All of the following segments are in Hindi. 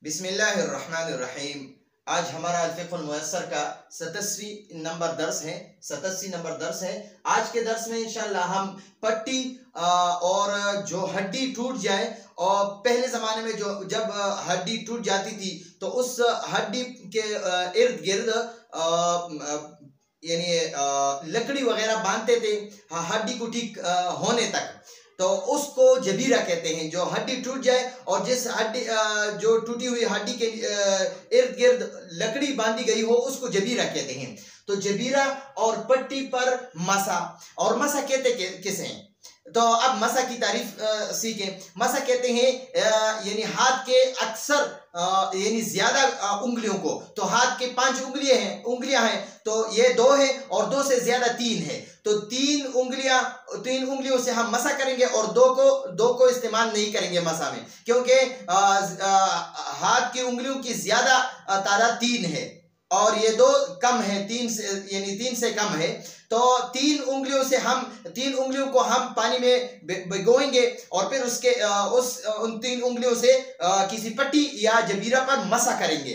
बिस्मिल्लाहिर्रहमानिर्रहीम। आज हमारा अल-फ़िक़्हुल मुयस्सर का 87 नंबर दर्स है। आज के दर्स में इंशाअल्लाह हम पट्टी और जो हड्डी टूट जाए, और पहले ज़माने में जब हड्डी टूट जाती थी तो उस हड्डी के इर्द गिर्द यानी लकड़ी वगैरह बांधते थे हड्डी को ठीक होने तक, तो उसको जबीरा कहते हैं। जो हड्डी टूट जाए और जिस हड्डी जो टूटी हुई हड्डी के इर्द गिर्द लकड़ी बांधी गई हो उसको जबीरा कहते हैं। तो जबीरा और पट्टी पर मसा, और मसा कहते किसे हैं? तो अब मसा की तारीफ सीखें। मसा कहते हैं यानी हाथ के अक्सर यानी ज्यादा उंगलियों को। तो हाथ के 5 उंगलियां हैं, तो ये 2 है और 2 से ज्यादा 3 है, तो 3 उंगलियों से हम मसा करेंगे और 2 को इस्तेमाल नहीं करेंगे मसा में, क्योंकि हाथ की उंगलियों की ज्यादा तादाद 3 है और ये 2 कम है, 3 से कम है। तो 3 उंगलियों को हम पानी में भिगोएंगे और फिर उन 3 उंगलियों से किसी पट्टी या जबीरा पर मसा करेंगे।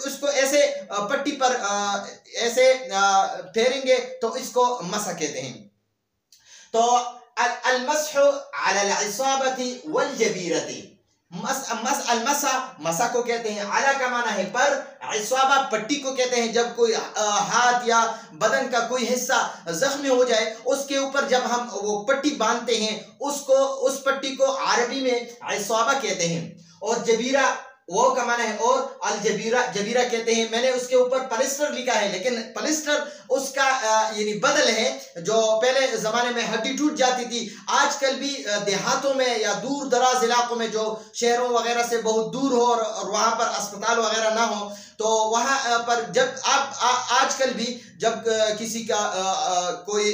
उसको ऐसे पट्टी पर ऐसे फेरेंगे तो इसको मसा कहते हैं। तो अल-मस्हु अलल इसाबती वल जबीरती, मसा को कहते हैं, आला का माना है पर, इसाबा पट्टी को कहते हैं। जब कोई हाथ या बदन का कोई हिस्सा जख्मी हो जाए उसके ऊपर जब हम वो पट्टी बांधते हैं उस पट्टी को अरबी में इसाबा कहते हैं। और जबीरा वो का माना है, और अल जबीरा कहते हैं। मैंने उसके ऊपर पलिस्टर लिखा है, लेकिन पलिस्टर उसका यानी बदल है। जो पहले जमाने में हड्डी टूट जाती थी, आजकल भी देहातों में या दूर दराज इलाकों में जो शहरों वगैरह से बहुत दूर हो और वहां पर अस्पताल वगैरह ना हो, तो वहां पर जब आजकल भी जब किसी का कोई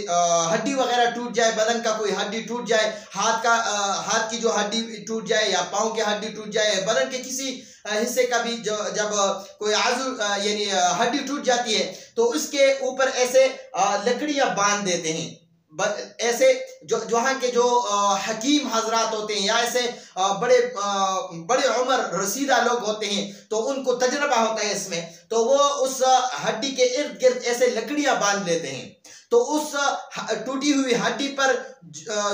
हड्डी वगैरह टूट जाए, बदन का कोई हड्डी टूट जाए, हाथ की जो हड्डी टूट जाए या पाँव की हड्डी टूट जाए, बदन के किसी हिस्से का भी जब कोई आजू यानी हड्डी टूट जाती है तो उसके ऊपर ऐसे लकड़ियां बांध देते हैं। ऐसे जो वहाँ के जो हकीम हजरात होते हैं या ऐसे बड़े उम्र रसीदा लोग होते हैं, तो उनको तजर्बा होता है इसमें, तो वो उस हड्डी के इर्द गिर्द ऐसे लकड़ियां बांध लेते हैं। तो उस टूटी हुई हड्डी पर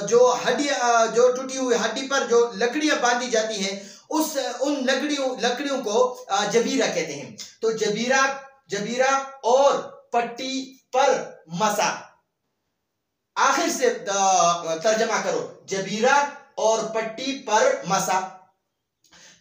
जो टूटी हुई हड्डी पर जो लकड़ियां बांधी जाती हैं उन लकड़ियों को जबीरा कहते हैं। तो जबीरा और पट्टी पर मसा, आखिर से तर्जमा करो, जबीरा और पट्टी पर मसा।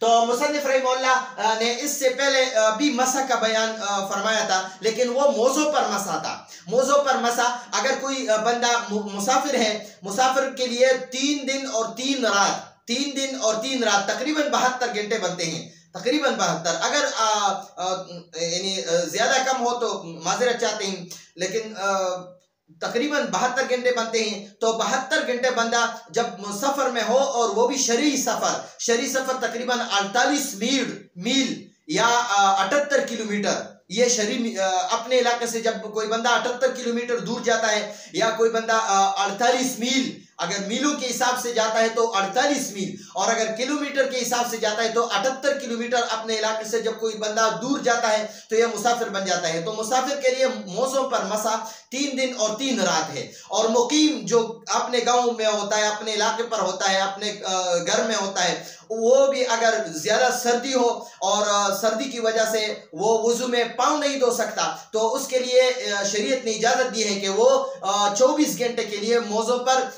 तो मुसन्निफ रहमहुल्लाह ने इससे पहले भी मसा का बयान फरमाया था, लेकिन वो मौजू पर मसा था। मौजू पर मसा, अगर कोई बंदा मुसाफिर है, मुसाफिर के लिए 3 दिन और 3 रात तकरीबन 72 घंटे बनते हैं, तकरीबन 72। अगर यानी ज्यादा कम हो तो माजरत चाहते हैं, लेकिन तकरीबन 72 घंटे बनते हैं। तो 72 घंटे बंदा जब सफर में हो, और वो भी शरई सफर तकरीबन 48 मील या 78 किलोमीटर, ये शरी अपने इलाके से जब कोई बंदा 78 किलोमीटर दूर जाता है, या कोई बंदा 48 मील, अगर मीलों के हिसाब से जाता है तो 48 मील, और अगर किलोमीटर के हिसाब से जाता है तो 78 किलोमीटर अपने इलाके से जब कोई बंदा दूर जाता है तो यह मुसाफिर बन जाता है। तो मुसाफिर के लिए मौसम पर मसा 3 दिन और 3 रात है। और मुकीम जो अपने गांव में होता है, अपने इलाके पर होता है, अपने घर में होता है, वो भी अगर ज्यादा सर्दी हो और सर्दी की वजह से वो वुजू में पाँव नहीं धो सकता, तो उसके लिए शरीयत ने इजाजत दी है कि वो 24 घंटे के लिए मौजू पर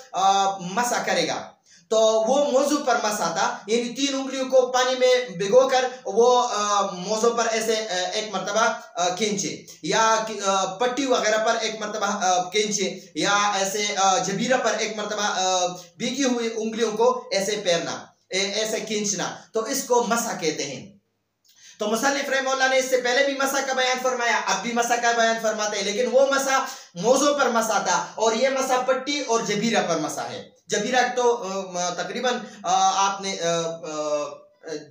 मसा करेगा। तो वो मौजू पर मसा था, यानी 3 उंगलियों को पानी में भिगोकर वो मौजू पर ऐसे एक मरतबा खींचे, या पट्टी वगैरह पर एक मरतबा खींचे, या ऐसे जबीरा पर एक मरतबा भीगी हुई उंगलियों को ऐसे फेरना, ऐसे खींचना, तो इसको मसा कहते हैं। तो मुसन्निफ रहमहुल्लाह ने इससे पहले भी मसा का बयान फरमाया, अब भी मसा का बयान फरमाते हैं, लेकिन वो मसा मौजू पर मसा था और ये मसा पट्टी और जबीरा पर मसा है। जबीरा तो तकरीबन आपने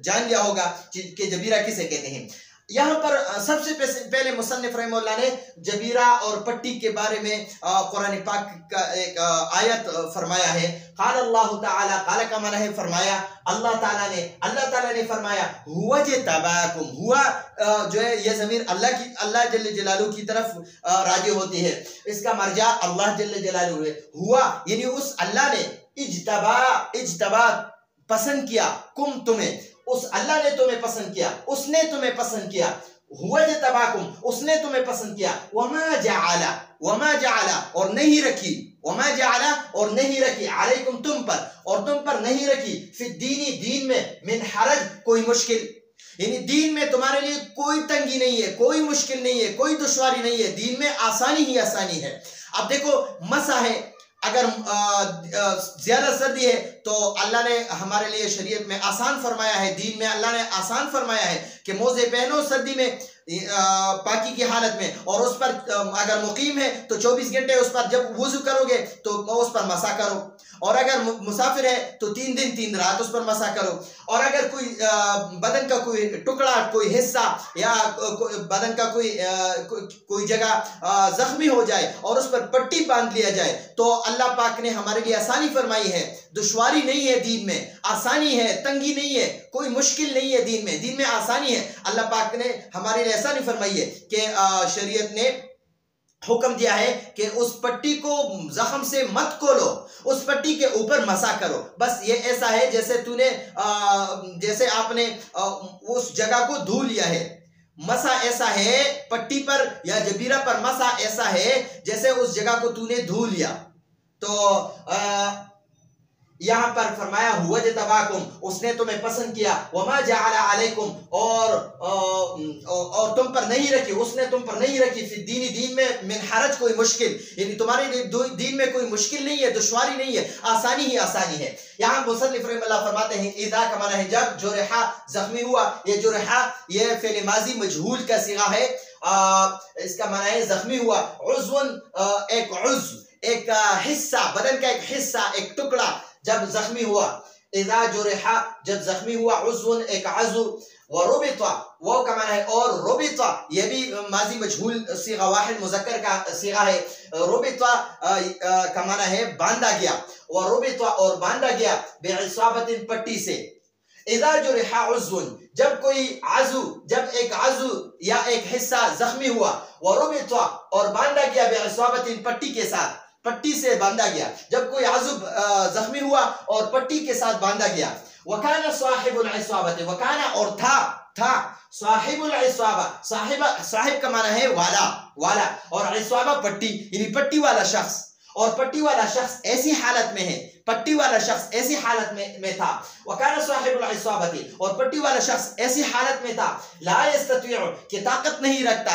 जान लिया होगा कि जबीरा किसे कहते हैं। यहाँ पर सबसे पहले मुसन्निफ रहमतुल्लाह ने जबीरा और पट्टी के बारे में कुरान पाक का एक आयत फरमाया है। क़ाल अल्लाह ताला, क़ाल का माना है फरमाया, अल्लाह ताला ने फरमाया हुवा जतबाकुम, हुआ जो है ये ज़मीर अल्लाह जल्ल जलालू की तरफ राजी होती है, इसका मर्जा अल्लाह जल्ल जलालू है। हुआ यानी उस अल्लाह ने, इज्तबा पसंद किया, कुम तुम्हें, उस अल्लाह ने तुम्हें पसंद किया, उसने तुम्हें पसंद किया, हुवा जतबाकुम उसने तुम्हें पसंद किया, वमा जअला और नहीं रखी, वमा जअला और नहीं रखी, अलैकुम तुम पर, और तुम पर नहीं रखी, फिद्दीनी दीन में, मिन हरज कोई मुश्किल, यानी दीन में तुम्हारे लिए कोई तंगी नहीं है, कोई मुश्किल नहीं है, कोई दुश्वारी नहीं है, दीन में आसानी ही आसानी है। अब देखो मसा है, अगर ज्यादा सर्दी है तो अल्लाह ने हमारे लिए शरीयत में आसान फरमाया है, दीन में अल्लाह ने आसान फरमाया है कि मोजे पहनो सर्दी में पाकी की हालत में, और उस पर अगर मुकीम है तो 24 घंटे उस पर जब वुजू करोगे तो उस पर मसा करो, और अगर मुसाफिर है तो 3 दिन 3 रात उस पर मसा करो, और अगर कोई बदन का कोई टुकड़ा, कोई हिस्सा या बदन का कोई जगह जख्मी हो जाए और उस पर पट्टी बांध लिया जाए तो अल्लाह पाक ने हमारे लिए आसानी फरमाई है। दुश्वारी नहीं है दीन में, आसानी है, तंगी नहीं है, कोई मुश्किल नहीं है दीन में आसानी है। अल्लाह पाक ने हमारे लिए आसानी फरमाई है कि शरीयत ने हुक्म दिया है कि उस पट्टी को जख्म से मत खोलो, उस पट्टी के ऊपर मसा करो। बस ये ऐसा है जैसे जैसे आपने उस जगह को धो लिया है। मसा ऐसा है पट्टी पर या जबीरा पर, मसा ऐसा है जैसे उस जगह को तूने धो लिया। तो यहाँ पर फरमाया हुआ जतबाकुम उसने तुम्हें पसंद किया, वमा जअला अलैकुम और तुम पर नहीं रखी, उसने तुम पर नहीं रखी, फिद्दीनी दीन में, मिन हरज कोई मुश्किल, यानी तुम्हारे लिए दीन में कोई मुश्किल नहीं है, दुश्वारी नहीं है, आसानी ही आसानी है। यहाँ मुसन्निफ रहमतुल्लाह फरमाते हैं इदा का माना है जब, जुरहा जख्मी हुआ, ये जुरहा ये फेल माजी मजहूल का सिगा है, इसका माना है जख्मी हुआ, उज़्वन एक उज़्व, एक हिस्सा, बदन का एक हिस्सा, एक टुकड़ा जब जख्मी हुआ, इज़ा जुरहा जब जख्मी हुआ, उज़्वन एक अज़ू, व रुबिता वो का माना है, और रुबिता ये भी माजी मजहूल सीगा वाहिद मुज़क्कर का सीगा है, रुबिता का माना है बांधा गया, व रुबिता और बांधा गया, बिइसाबतिन पट्टी से। इज़ा जुरहा उज़्वन जब कोई आज़ू, जब एक आज़ू या एक हिस्सा जख्मी हुआ, व रुबिता और बांधा गया, बिइसाबतिन पट्टी के साथ, पट्टी से बांधा गया, जब कोई आज़ू जख्मी हुआ और पट्टी के साथ बांधा गया। वकाना साहिबुल इसाबत, वकाना और था साहिबुल इसाबा, साहिब का माना है वाला, और इसाबा पट्टी, यानी पट्टी वाला शख्स, और पट्टी वाला शख्स ऐसी हालत में है, पट्टी वाला शख्स ऐसी हालत में था। वकाना साहिबुल इसाबत और पट्टी वाला शख्स ऐसी हालत में था, ला यस्ततिउ कि ताकत नहीं रखता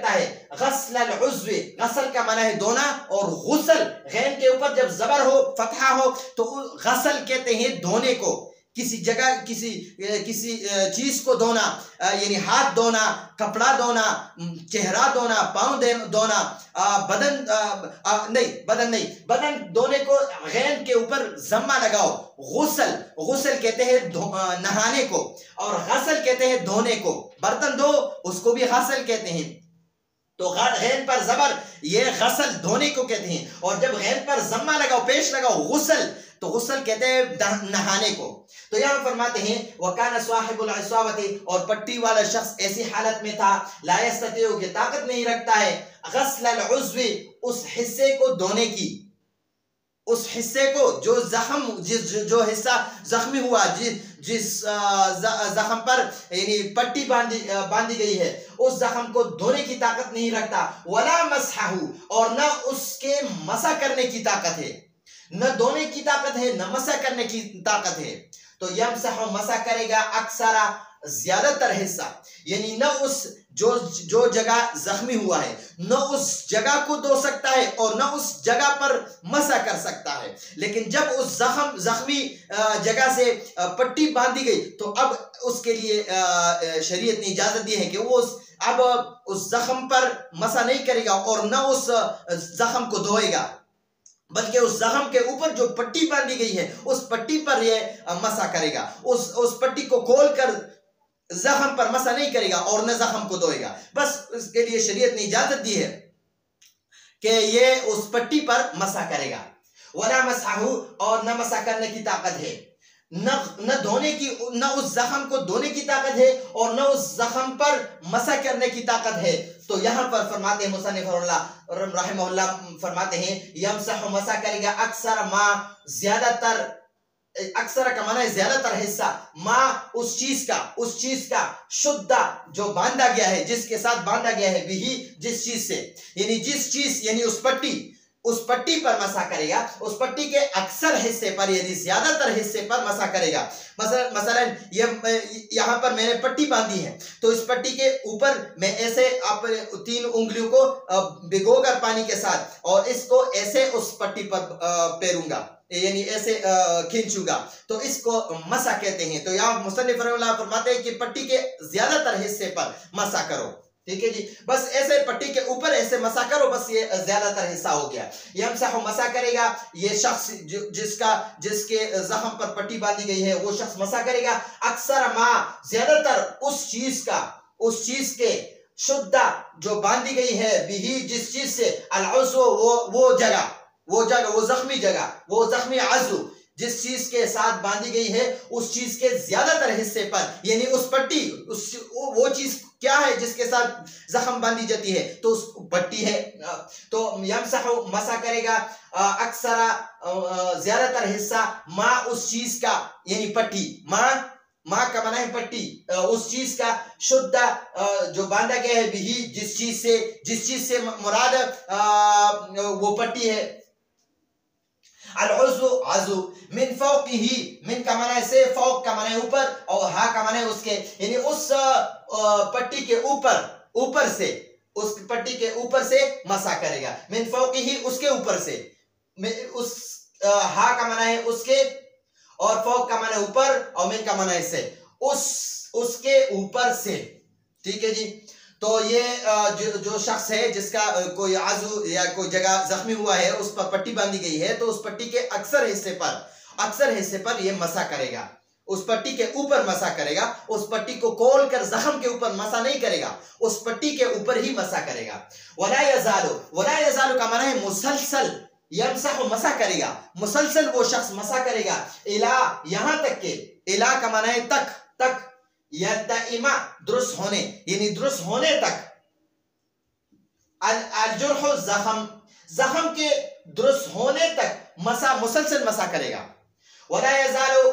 है, गस्ल उज़्व, गसल का माना है धोना, और गुसल गैन के ऊपर जब जबर हो, फतहा हो तो गसल कहते हैं धोने को, किसी जगह किसी चीज को धोना, यानी हाथ धोना, कपड़ा धोना, चेहरा धोना, पाँव धोना, बदन धोने को गैन के ऊपर जम्मा लगाओ। गुसल कहते हैं नहाने को, और गसल कहते हैं धोने को, बर्तन धो उसको भी गसल कहते हैं। तो गैन पर जबर ये गसल धोने को कहते हैं, और जब गैन पर जम्मा लगाओ, पेश लगाओ गुसल, तो गुसल कहते हैं नहाने को। तो यहाँ फरमाते हैं वकाना साहिबुल इसाबती और पट्टी वाला शख्स ऐसी हालत में था, ला यस्ततिउ कि ताकत नहीं रखता है, गस्ल उज़्व उस हिस्से को धोने की, उस हिस्से को जो हिस्सा जख्मी हुआ, जिस जख्म पर यानी पट्टी बांधी गई है, उस जख्म को धोने की ताकत नहीं रखता। वला मसहू और न उसके मसा करने की ताकत है, न धोने की ताकत है, न मसा करने की ताकत है। तो यमसह मसा करेगा अक्सरा ज्यादातर हिस्सा, यानी न उस जो जगह जख्मी हुआ है न उस जगह को धो सकता है और न उस जगह पर मसा कर सकता है। लेकिन जब उस जख्मी जगह से पट्टी बांधी गई तो अब उसके लिए शरीयत ने इजाजत दी है कि वो अब उस जख्म पर मसा नहीं करेगा और न उस जख्म को धोएगा, बल्कि उस जख्म के ऊपर जो पट्टी बांधी गई है उस पट्टी पर ये मसा करेगा। उस पट्टी को खोल कर जख्म पर मसा नहीं करेगा और न जख्म को धोएगा। बस इसके लिए शरीयत ने इजाजत दी है कि ये उस पट्टी पर मसा करेगा। वला मसाहू, और न मसा करने की ताकत है, न धोने की, न उस जख्म को धोने की ताकत है और न उस जख्म पर मसा करने की ताकत है। तो यहाँ पर फरमाते हैं मुसन्निफ रहमहुल्लाह फरमाते हैं यमसहु, मसा करेगा, अक्सर माँ, ज्यादातर, अक्सर का माना है ज्यादातर हिस्सा, माँ उस चीज का शुद्ध जो बांधा गया है, जिसके साथ बांधा गया है, बिही जिस चीज से, यानी जिस चीज, यानी उस पट्टी पर मसा करेगा, उस पट्टी के अक्सर हिस्से पर यानी ज्यादातर हिस्से पर मसा करेगा। मसलन यहाँ पर मैंने पट्टी बांधी है, तो इस पट्टी के ऊपर मैं ऐसे अपने 3 उंगलियों को भिगोकर पानी के साथ और इसको ऐसे उस पट्टी पर पेरूंगा, यानी ऐसे खींचूंगा, तो इसको मसा कहते हैं। तो यहाँ मुसन्निफ रहमतुल्लाह फरमाते हैं कि पट्टी के ज्यादातर हिस्से पर मसा करो, ठीक है जी, बस ऐसे पट्टी के ऊपर ऐसे मसा करो, बस ये ज्यादातर हिस्सा हो गया। यमसहु, मसा करेगा, ये शख्स जिसके जख्म पर पट्टी बांधी गई है वो शख्स मसा करेगा, अक्सर माँ, ज्यादातर उस चीज के शुद्ध जो बांधी गई है, बिही जिस चीज से, अल-उज़्व, वो जख्मी जगह, वो जख्मी आजू जिस चीज के साथ बांधी गई है, उस चीज के ज्यादातर हिस्से पर, यानी उस पट्टी, वो चीज क्या है जिसके साथ जख्म बांधी जाती है, तो उस पट्टी है। तो यमसहु, मसा करेगा, अक्सर ज्यादातर हिस्सा, माँ उस चीज का, यानी पट्टी, माँ का माना है पट्टी, उस चीज का, शुद्ध जो बांधा गया है, बिही जिस चीज से मुराद वो पट्टी है, अल-उज़्व, आजू, मिन फौक़िही, मिन का माना है से, फौक का माना है ऊपर और हा का माना है उसके, यानी उस पट्टी के ऊपर से, उस पट्टी के ऊपर से मसा करेगा। मिन फौक़िही, उसके ऊपर से, उस हा का माना है उसके और फौक का माना है ऊपर और मिन का माना है से, उसके ऊपर से, ठीक है जी। तो ये जो शख्स है जिसका कोई आजू या कोई जगह जख्मी हुआ है, उस पर पट्टी बांधी गई है, तो उस पट्टी के अक्सर हिस्से पर ये मसा करेगा, उस पट्टी के ऊपर मसा करेगा, उस पट्टी को खोल कर जख्म के ऊपर मसा नहीं करेगा, उस पट्टी के ऊपर ही मसा करेगा। वला यज़ालु का माना है मुसलसल, यमसहु, मसा करेगा, मुसलसल वो शख्स मसा करेगा, इला, यहाँ तक के, इला का माना है तक, यल्तइमा, दुरुस्त होने, यानी दुरुस्त होने तक, अल-जुर्ह, जख्म के दुरुस्त होने तक मुसलसल मसा करेगा। वला यज़ालु,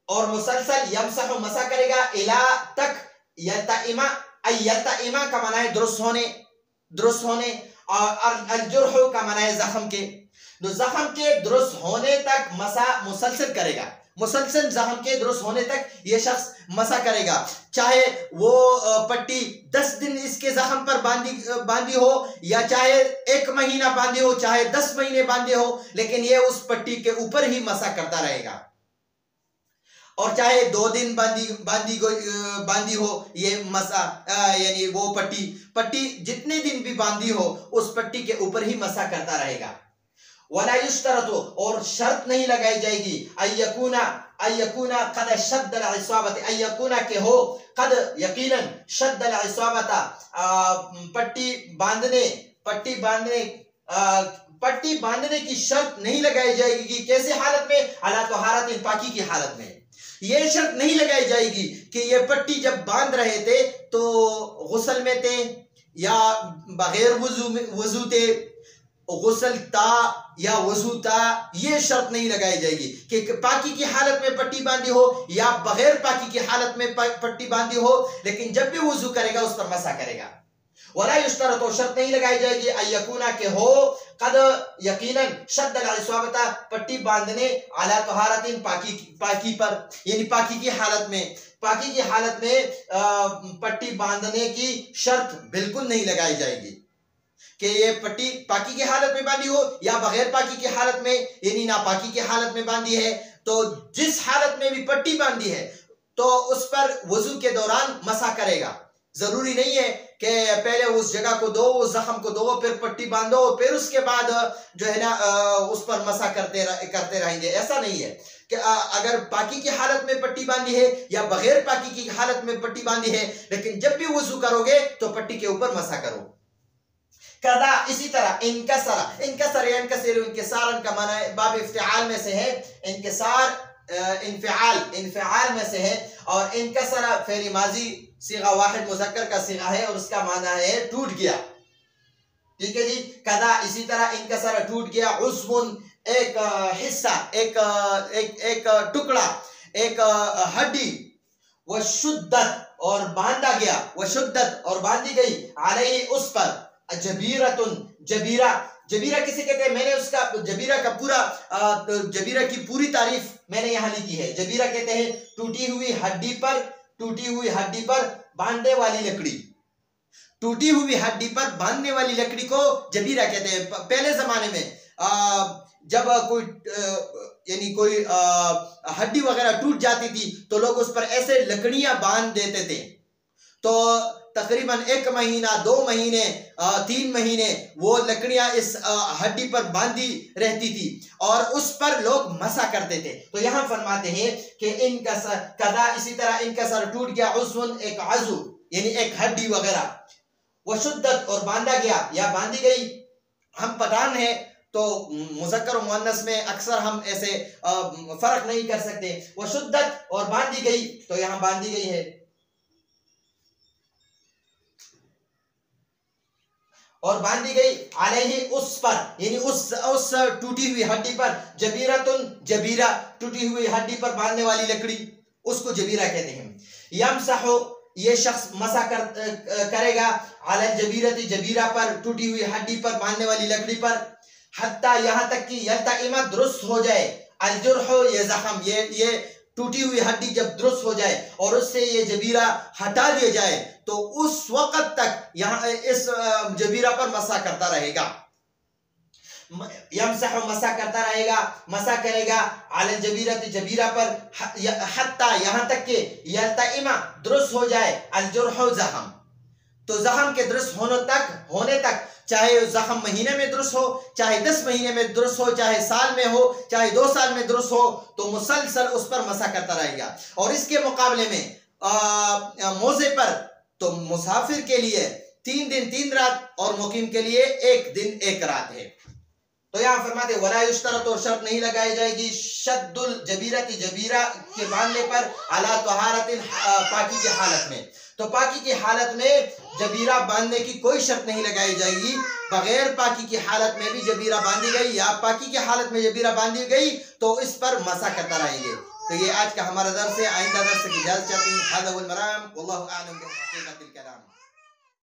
और मुसलसल, यमसहु, मसा करेगा, इला तक, यल्तइमा का माना है दुरुस्त होने और अल-जुर्ह का माना है जख्म के, तो जख्म के दुरुस्त होने तक मसा मुसलसल करेगा, मुसलसल जख्म के दुरुस्त होने तक ये शख्स मसा करेगा, चाहे वो पट्टी 10 दिन इसके जख्म पर बांधी हो, या चाहे 1 महीना बांधी हो, चाहे 10 महीने बांधे हो, लेकिन ये उस पट्टी के ऊपर ही मसा करता रहेगा। और चाहे 2 दिन बांधी हो ये मसा, यानी वो पट्टी जितने दिन भी बांधी हो, उस पट्टी के ऊपर ही मसा करता रहेगा। वला युश्तरतु, और शर्त नहीं लगाई जाएगी, अयकुना कद शद्द अल-इसाबत, अयकुना के हो, कद यकीनन, शद्द अल-इसाबत, पट्टी बांधने की शर्त नहीं लगाई जाएगी। कैसे हालत में? अला तहारत, पाकी की हालत में। ये शर्त नहीं लगाई जाएगी कि ये पट्टी जब बांध रहे थे तो गुस्ल में थे या बगैर वजू थे, गुस्ल था या वजू था, ये शर्त नहीं लगाई जाएगी कि पाकी की हालत में पट्टी बांधी हो या बगैर पाकी की हालत में पट्टी बांधी हो, लेकिन जब भी वजू करेगा उस पर मसा करेगा। वला युश्तरत, तो शर्त नहीं लगाई जाएगी, अयकुना के हो, कद यकीनन, शद्द अल-इसाबत, पट्टी बांधने, अला तहारतिन, पाकी पर, यानी पाकी की हालत में पट्टी बांधने की शर्त बिल्कुल नहीं लगाई जाएगी कि ये पट्टी पाकी की हालत में बांधी हो या बगैर पाकी की हालत में, यानी नापाकी की हालत में बांधी है। तो जिस हालत में भी पट्टी बांधी है तो उस पर वजू के दौरान मसा करेगा। जरूरी नहीं है कि पहले उस जगह को दो, उस जख्म को दो, फिर पट्टी बांधो, फिर उसके बाद जो है ना उस पर मसा करते रहेंगे, ऐसा नहीं है। कि अगर पाकी की हालत में पट्टी बांधी है या बगैर पाकी की हालत में पट्टी बांधी है, लेकिन जब भी वुजू करोगे तो पट्टी के ऊपर मसा करो। कदा इसी तरह इनकसर, इनकसर या इनकसर, इनकिसारन का माना है बाब इफ्तिआल में से है, इनकिसार इनफिआल में से है, और इनकसर फेरी माजी सीगा वाहिद मुज़क्कर का सीगा है और उसका माना है टूट गया। ठीक है जी। कदा इसी तरह इनकसर टूट गया, उस्मुन एक हिस्सा, एक टुकड़ा, एक हड्डी, वह शुद्दत और बांधा गया, वह शुद्दत और बांधी गई, अलैहि उस पर, जबीरतुन जबीरा, जबीरा किसे कहते हैं? मैंने उसका जबीरा का पूरा जबीरा की पूरी तारीफ मैंने यहाँ लिखी है। जबीरा कहते हैं टूटी हुई हड्डी पर, टूटी हुई हड्डी पर बांधने वाली लकड़ी, टूटी हुई हड्डी पर बांधने वाली लकड़ी को जबीरा कहते हैं। पहले जमाने में जब कोई हड्डी वगैरह टूट जाती थी तो लोग उस पर ऐसे लकड़ियां बांध देते थे, तो तकरीबन 1 महीना, 2 महीने, 3 महीने वो लकड़ियां इस हड्डी पर बांधी रहती थी और उस पर लोग मसा करते थे। तो यहां फरमाते हैं कि इनकसर कदा इसी तरह इनकसर टूट गया, उस्वन एक आजू यानी एक हड्डी वगैरह, वो शुद्दत और बांधा गया या बांधी गई। हम पठान है तो मुज़क्कर और मुअन्नस में अक्सर हम ऐसे फर्क नहीं कर सकते। वो शुद्दत और बांधी गई, तो यहां बांधी गई है, और बांधी गई अलैहि उस पर, यानी उस टूटी हुई हड्डी पर, जबीरतुन जबीरा, टूटी हुई हड्डी पर बांधने वाली लकड़ी, उसको जबीरा कहते हैं। यमसहु ये शख्स मसा करेगा, अलल जबीरती जबीरा पर, टूटी हुई हड्डी पर बांधने वाली लकड़ी पर, हत्ता यहाँ तक कि यल्तइमा दुरुस्त हो जाए, अलजुर्ह ये जख्म, ये टूटी हुई हड्डी जब दुरुस्त हो जाए और उससे ये जबीरा हटा दिया जाए तो उस वक्त तक यहाँ इस जबीरा पर मसा करता रहेगा। यमसह मसा करता रहेगा, मसा करेगा अलल जबीरत जबीरा पर, हत्ता यहाँ तक कि यल्तइमा दुरुस्त हो जाए, अलजुर्ह जख्म, तो जख्म के दुरुस्त होने तक चाहे जख्म महीने में दुरुस्त हो, चाहे 10 महीने में दुरुस्त हो, चाहे साल में हो, चाहे 2 साल में दुरुस्त हो, तो मुसलसल उस पर मसा करता रहेगा। और इसके मुकाबले में मोजे पर तो मुसाफिर के लिए 3 दिन 3 रात और मुकीम के लिए 1 दिन 1 रात है। तो यहाँ फरमाते वला युश्तरत, और शर्त नहीं लगाई जाएगी, शद्दुल जबीरती जबीरा के बांधने पर, अला तहारतिन पाकी की हालत में, तो पाकी की हालत में जबीरा बांधने की कोई शर्त नहीं लगाई जाएगी। बगैर पाकी की हालत में भी जबीरा बांधी गई या पाकी की हालत में जबीरा बांधी गई तो इस पर मसा करता रहेंगे। तो ये आज का हमारा दर्स है। आइंदा दर्स की इजाजत चाहती हूँ।